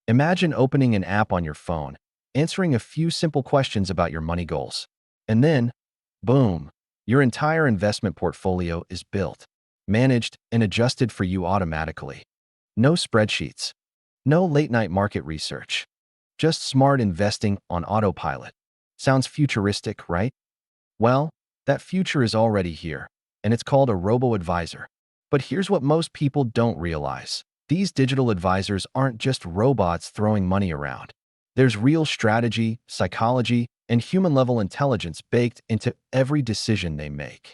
Imagine opening an app on your phone, answering a few simple questions about your money goals. And then, boom, your entire investment portfolio is built, managed, and adjusted for you automatically. No spreadsheets, no late-night market research, just smart investing on autopilot. Sounds futuristic, right? Well, that future is already here, and it's called a robo-advisor. But here's what most people don't realize. These digital advisors aren't just robots throwing money around. There's real strategy, psychology, and human-level intelligence baked into every decision they make.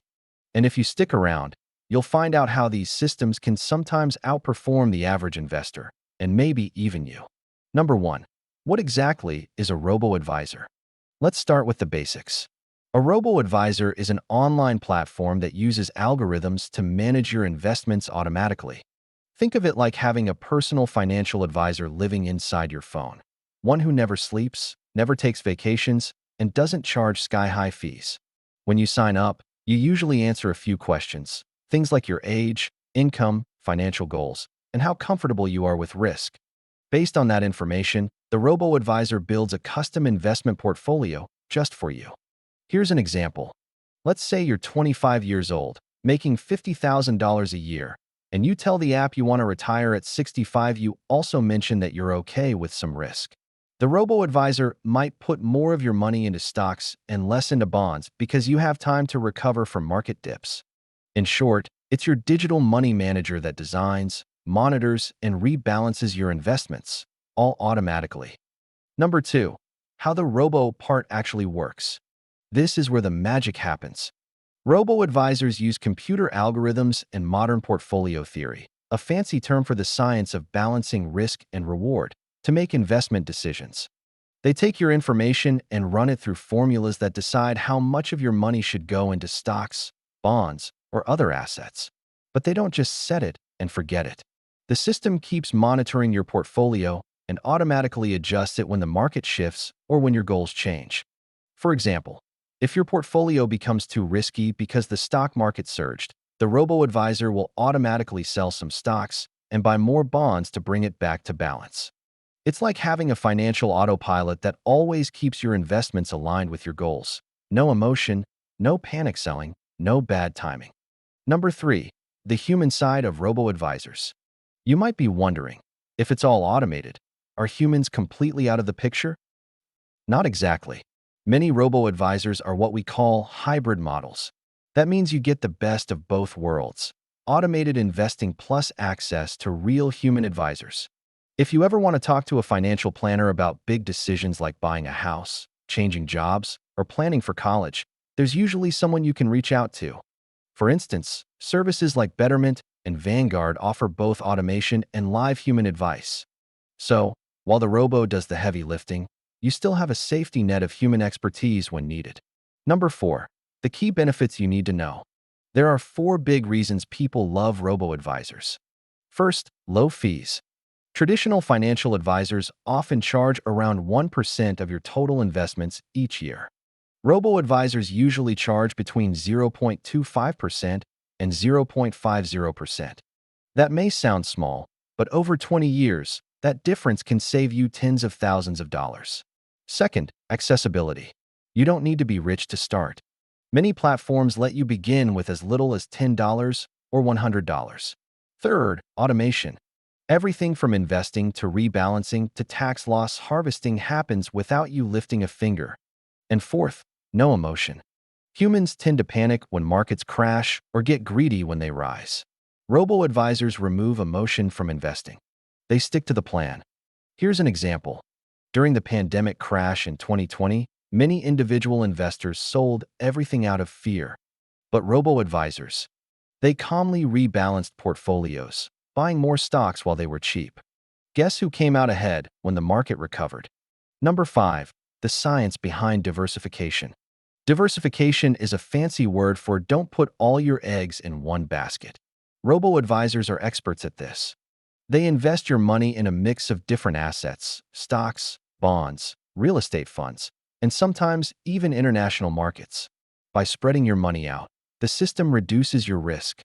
And if you stick around, you'll find out how these systems can sometimes outperform the average investor, and maybe even you. Number 1. What exactly is a robo-advisor? Let's start with the basics. A robo-advisor is an online platform that uses algorithms to manage your investments automatically. Think of it like having a personal financial advisor living inside your phone. One who never sleeps, never takes vacations, and doesn't charge sky-high fees. When you sign up, you usually answer a few questions, things like your age, income, financial goals, and how comfortable you are with risk. Based on that information, the robo-advisor builds a custom investment portfolio just for you. Here's an example. Let's say you're 25 years old, making $50,000 a year, and you tell the app you want to retire at 65. You also mention that you're okay with some risk. The robo-advisor might put more of your money into stocks and less into bonds because you have time to recover from market dips. In short, it's your digital money manager that designs, monitors, and rebalances your investments, all automatically. Number 2. How the robo part actually works. This is where the magic happens. Robo-advisors use computer algorithms and modern portfolio theory, a fancy term for the science of balancing risk and reward, to make investment decisions. They take your information and run it through formulas that decide how much of your money should go into stocks, bonds, or other assets. But they don't just set it and forget it. The system keeps monitoring your portfolio and automatically adjusts it when the market shifts or when your goals change. For example, if your portfolio becomes too risky because the stock market surged, the robo-advisor will automatically sell some stocks and buy more bonds to bring it back to balance. It's like having a financial autopilot that always keeps your investments aligned with your goals. No emotion, no panic selling, no bad timing. Number 3. The human side of robo-advisors. You might be wondering, if it's all automated, are humans completely out of the picture? Not exactly. Many robo-advisors are what we call hybrid models. That means you get the best of both worlds: automated investing plus access to real human advisors. If you ever want to talk to a financial planner about big decisions like buying a house, changing jobs, or planning for college, there's usually someone you can reach out to. For instance, services like Betterment and Vanguard offer both automation and live human advice. So, while the robo does the heavy lifting, you still have a safety net of human expertise when needed. Number 4. The key benefits you need to know. There are 4 big reasons people love robo-advisors. First, low fees. Traditional financial advisors often charge around 1% of your total investments each year. Robo-advisors usually charge between 0.25% and 0.50%. That may sound small, but over 20 years, that difference can save you tens of thousands of dollars. Second, accessibility. You don't need to be rich to start. Many platforms let you begin with as little as $10 or $100. Third, automation. Everything from investing to rebalancing to tax loss harvesting happens without you lifting a finger. And fourth, no emotion. Humans tend to panic when markets crash or get greedy when they rise. Robo-advisors remove emotion from investing. They stick to the plan. Here's an example. During the pandemic crash in 2020, many individual investors sold everything out of fear. But robo-advisors, they calmly rebalanced portfolios, buying more stocks while they were cheap. Guess who came out ahead when the market recovered? Number 5. The science behind diversification. Diversification is a fancy word for don't put all your eggs in one basket. Robo-advisors are experts at this. They invest your money in a mix of different assets: stocks, bonds, real estate funds, and sometimes even international markets. By spreading your money out, the system reduces your risk.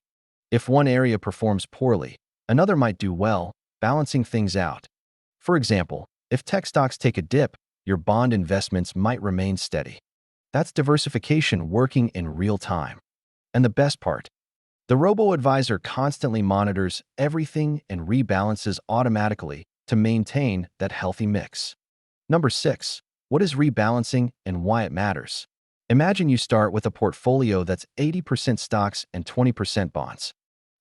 If one area performs poorly, another might do well, balancing things out. For example, if tech stocks take a dip, your bond investments might remain steady. That's diversification working in real time. And the best part, the robo-advisor constantly monitors everything and rebalances automatically to maintain that healthy mix. Number 6. What is rebalancing and why it matters? Imagine you start with a portfolio that's 80% stocks and 20% bonds.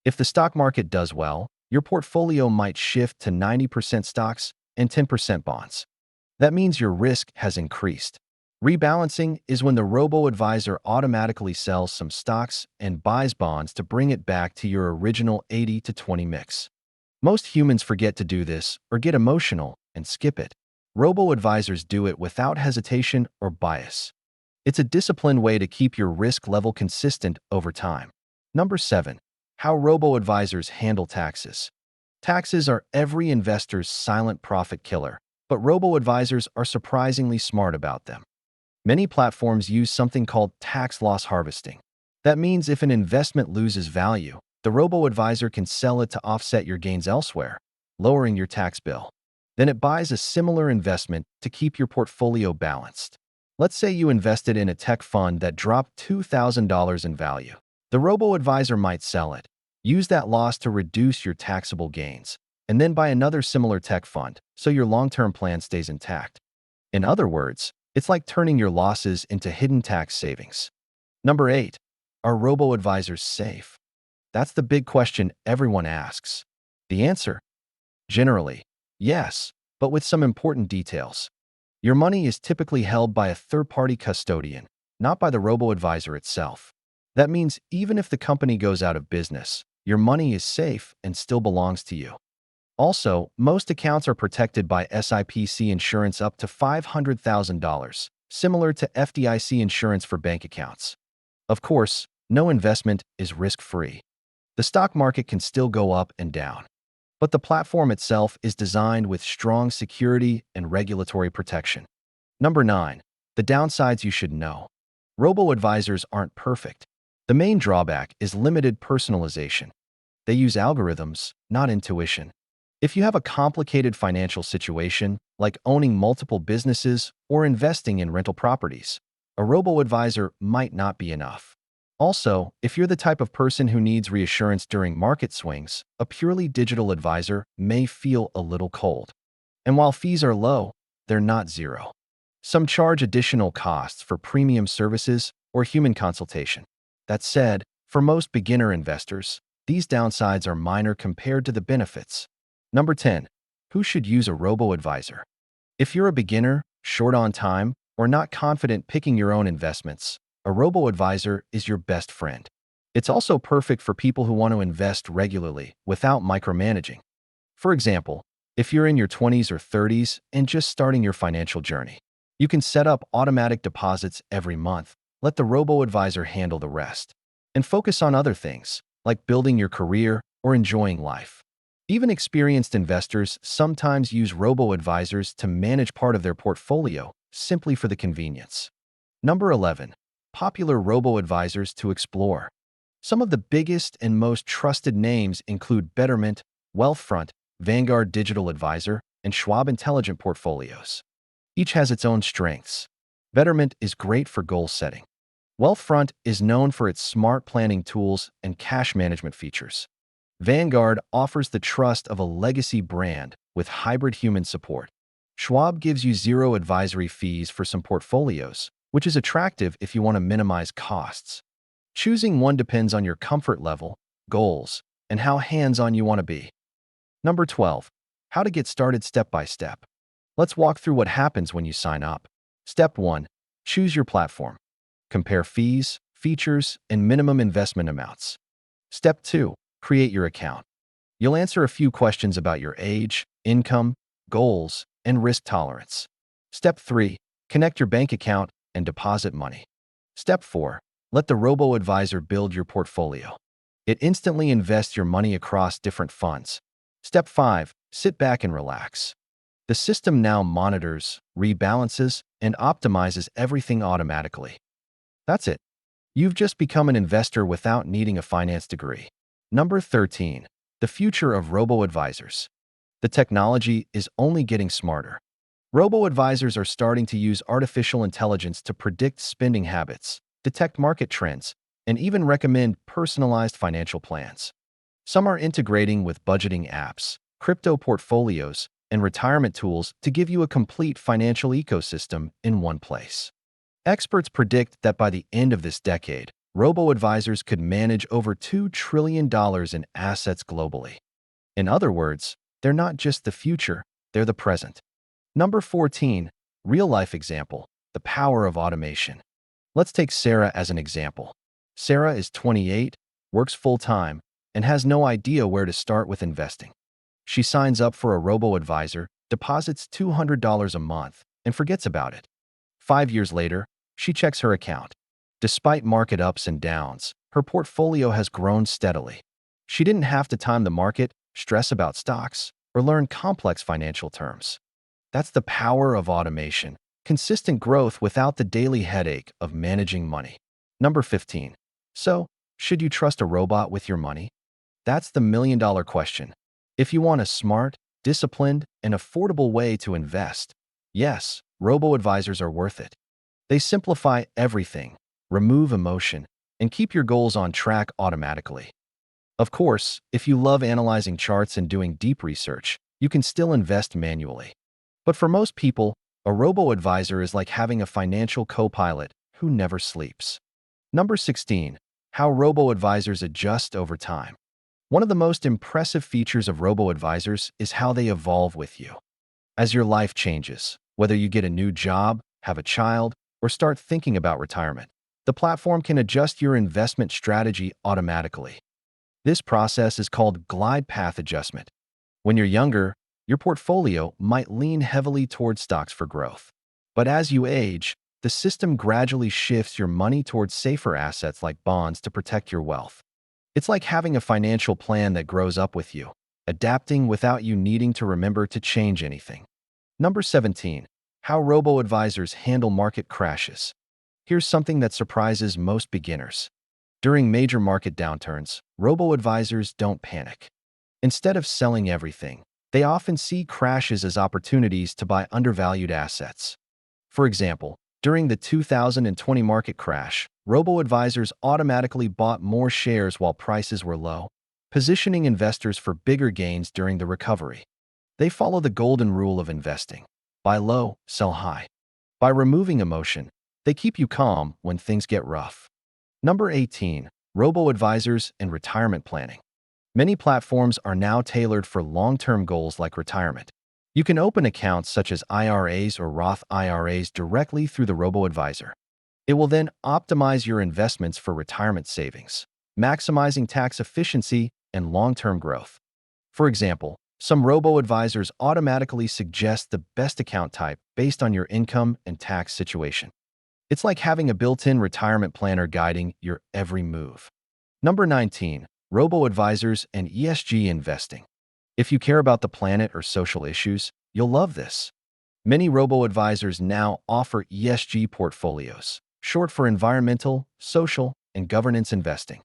If the stock market does well, your portfolio might shift to 90% stocks and 10% bonds. That means your risk has increased. Rebalancing is when the robo-advisor automatically sells some stocks and buys bonds to bring it back to your original 80 to 20 mix. Most humans forget to do this or get emotional and skip it. Robo-advisors do it without hesitation or bias. It's a disciplined way to keep your risk level consistent over time. Number 7. How robo-advisors handle taxes. Taxes are every investor's silent profit killer, but robo-advisors are surprisingly smart about them. Many platforms use something called tax loss harvesting. That means if an investment loses value, the robo-advisor can sell it to offset your gains elsewhere, lowering your tax bill. Then it buys a similar investment to keep your portfolio balanced. Let's say you invested in a tech fund that dropped $2,000 in value. The robo-advisor might sell it, use that loss to reduce your taxable gains, and then buy another similar tech fund so your long-term plan stays intact. In other words, it's like turning your losses into hidden tax savings. Number 8. Are robo-advisors safe? That's the big question everyone asks. The answer? Generally, yes, but with some important details. Your money is typically held by a third-party custodian, not by the robo-advisor itself. That means even if the company goes out of business, your money is safe and still belongs to you. Also, most accounts are protected by SIPC insurance up to $500,000, similar to FDIC insurance for bank accounts. Of course, no investment is risk-free. The stock market can still go up and down, but the platform itself is designed with strong security and regulatory protection. Number 9. The downsides you should know. Robo-advisors aren't perfect. The main drawback is limited personalization. They use algorithms, not intuition. If you have a complicated financial situation, like owning multiple businesses or investing in rental properties, a robo-advisor might not be enough. Also, if you're the type of person who needs reassurance during market swings, a purely digital advisor may feel a little cold. And while fees are low, they're not zero. Some charge additional costs for premium services or human consultation. That said, for most beginner investors, these downsides are minor compared to the benefits. Number 10. Who should use a robo-advisor? If you're a beginner, short on time, or not confident picking your own investments, a robo-advisor is your best friend. It's also perfect for people who want to invest regularly without micromanaging. For example, if you're in your 20s or 30s and just starting your financial journey, you can set up automatic deposits every month, let the robo-advisor handle the rest, and focus on other things, like building your career or enjoying life. Even experienced investors sometimes use robo-advisors to manage part of their portfolio simply for the convenience. Number 11. Popular robo-advisors to explore. Some of the biggest and most trusted names include Betterment, Wealthfront, Vanguard Digital Advisor, and Schwab Intelligent Portfolios. Each has its own strengths. Betterment is great for goal setting. Wealthfront is known for its smart planning tools and cash management features. Vanguard offers the trust of a legacy brand with hybrid human support. Schwab gives you zero advisory fees for some portfolios, which is attractive if you want to minimize costs. Choosing one depends on your comfort level, goals, and how hands-on you want to be. Number 12. How to get started step by step. Let's walk through what happens when you sign up. Step 1. Choose your platform. Compare fees, features, and minimum investment amounts. Step 2. Create your account. You'll answer a few questions about your age, income, goals, and risk tolerance. Step 3. Connect your bank account and deposit money. Step 4. Let the robo-advisor build your portfolio. It instantly invests your money across different funds. Step 5. Sit back and relax. The system now monitors, rebalances, and optimizes everything automatically. That's it. You've just become an investor without needing a finance degree. Number 13. The future of robo-advisors. The technology is only getting smarter. Robo-advisors are starting to use artificial intelligence to predict spending habits, detect market trends, and even recommend personalized financial plans. Some are integrating with budgeting apps, crypto portfolios, and retirement tools to give you a complete financial ecosystem in one place. Experts predict that by the end of this decade, robo-advisors could manage over $2 trillion in assets globally. In other words, they're not just the future, they're the present. Number 14, real-life example, the power of automation. Let's take Sarah as an example. Sarah is 28, works full-time, and has no idea where to start with investing. She signs up for a robo-advisor, deposits $200 a month, and forgets about it. 5 years later, she checks her account. Despite market ups and downs, her portfolio has grown steadily. She didn't have to time the market, stress about stocks, or learn complex financial terms. That's the power of automation, consistent growth without the daily headache of managing money. Number 15. So, should you trust a robot with your money? That's the million-dollar question. If you want a smart, disciplined, and affordable way to invest, yes, robo-advisors are worth it. They simplify everything, remove emotion, and keep your goals on track automatically. Of course, if you love analyzing charts and doing deep research, you can still invest manually. But for most people, a robo-advisor is like having a financial co-pilot who never sleeps. Number 16. How robo-advisors adjust over time. One of the most impressive features of robo-advisors is how they evolve with you. As your life changes, whether you get a new job, have a child, or start thinking about retirement, the platform can adjust your investment strategy automatically. This process is called glide path adjustment. When you're younger, your portfolio might lean heavily towards stocks for growth. But as you age, the system gradually shifts your money towards safer assets like bonds to protect your wealth. It's like having a financial plan that grows up with you, adapting without you needing to remember to change anything. Number 17. How robo-advisors handle market crashes. Here's something that surprises most beginners. During major market downturns, robo-advisors don't panic. Instead of selling everything, they often see crashes as opportunities to buy undervalued assets. For example, during the 2020 market crash, robo-advisors automatically bought more shares while prices were low, positioning investors for bigger gains during the recovery. They follow the golden rule of investing: buy low, sell high. By removing emotion, they keep you calm when things get rough. Number 18. Robo-advisors and retirement planning. Many platforms are now tailored for long-term goals like retirement. You can open accounts such as IRAs or Roth IRAs directly through the robo-advisor. It will then optimize your investments for retirement savings, maximizing tax efficiency and long-term growth. For example, some robo-advisors automatically suggest the best account type based on your income and tax situation. It's like having a built-in retirement planner guiding your every move. Number 19. Robo-advisors and ESG investing. If you care about the planet or social issues, you'll love this. Many robo-advisors now offer ESG portfolios, short for environmental, social, and governance investing.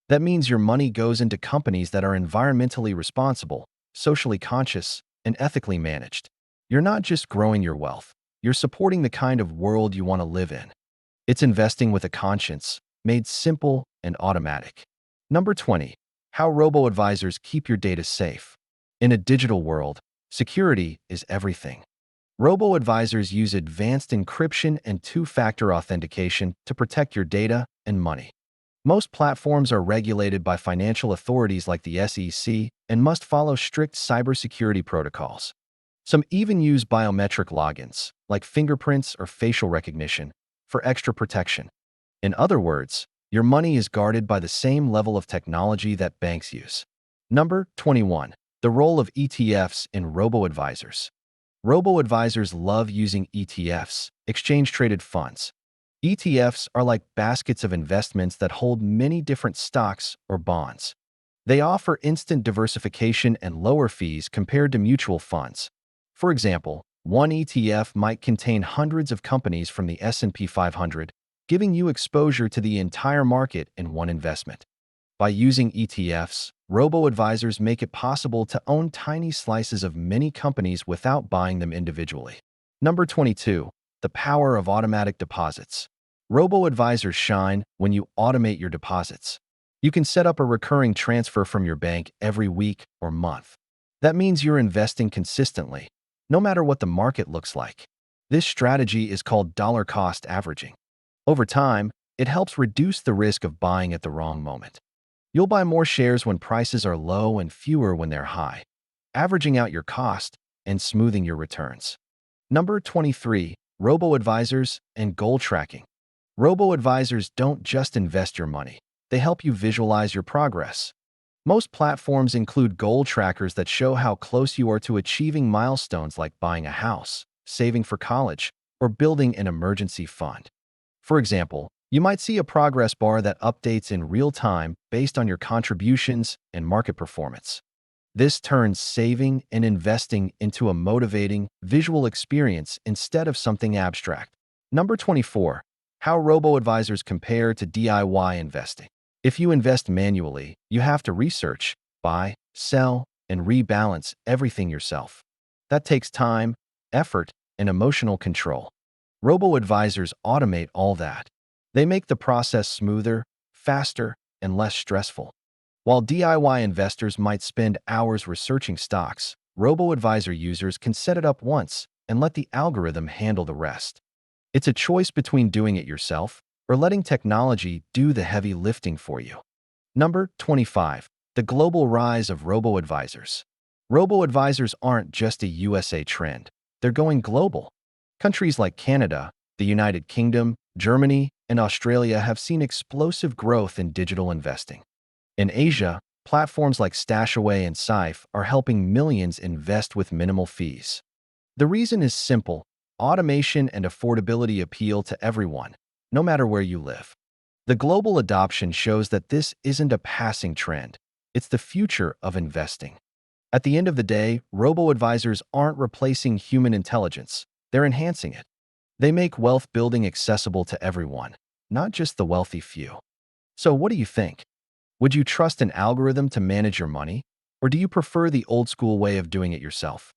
That means your money goes into companies that are environmentally responsible, socially conscious, and ethically managed. You're not just growing your wealth, you're supporting the kind of world you want to live in. It's investing with a conscience, made simple and automatic. Number 20. How robo-advisors keep your data safe. In a digital world, security is everything. Robo-advisors use advanced encryption and two-factor authentication to protect your data and money. Most platforms are regulated by financial authorities like the SEC and must follow strict cybersecurity protocols. Some even use biometric logins, like fingerprints or facial recognition, for extra protection. In other words, your money is guarded by the same level of technology that banks use. Number 21. The role of ETFs in robo-advisors. Robo-advisors love using ETFs, exchange-traded funds. ETFs are like baskets of investments that hold many different stocks or bonds. They offer instant diversification and lower fees compared to mutual funds. For example, one ETF might contain hundreds of companies from the S&P 500, giving you exposure to the entire market in one investment. By using ETFs, robo-advisors make it possible to own tiny slices of many companies without buying them individually. Number 22. The power of automatic deposits. Robo-advisors shine when you automate your deposits. You can set up a recurring transfer from your bank every week or month. That means you're investing consistently, no matter what the market looks like. This strategy is called dollar cost averaging. Over time, it helps reduce the risk of buying at the wrong moment. You'll buy more shares when prices are low and fewer when they're high, averaging out your cost and smoothing your returns. Number 23. Robo-advisors and goal tracking. Robo-advisors don't just invest your money. They help you visualize your progress. Most platforms include goal trackers that show how close you are to achieving milestones like buying a house, saving for college, or building an emergency fund. For example, you might see a progress bar that updates in real time based on your contributions and market performance. This turns saving and investing into a motivating, visual experience instead of something abstract. Number 24. How robo-advisors compare to DIY investing. If you invest manually, you have to research, buy, sell, and rebalance everything yourself. That takes time, effort, and emotional control. Robo-advisors automate all that. They make the process smoother, faster, and less stressful. While DIY investors might spend hours researching stocks, robo-advisor users can set it up once and let the algorithm handle the rest. It's a choice between doing it yourself or letting technology do the heavy lifting for you. Number 25. The global rise of robo-advisors. Robo-advisors aren't just a USA trend. They're going global. Countries like Canada, the United Kingdom, Germany, and Australia have seen explosive growth in digital investing. In Asia, platforms like Stashaway and Saif are helping millions invest with minimal fees. The reason is simple: automation and affordability appeal to everyone, no matter where you live. The global adoption shows that this isn't a passing trend. It's the future of investing. At the end of the day, robo-advisors aren't replacing human intelligence. They're enhancing it. They make wealth building accessible to everyone, not just the wealthy few. So what do you think? Would you trust an algorithm to manage your money, or do you prefer the old-school way of doing it yourself?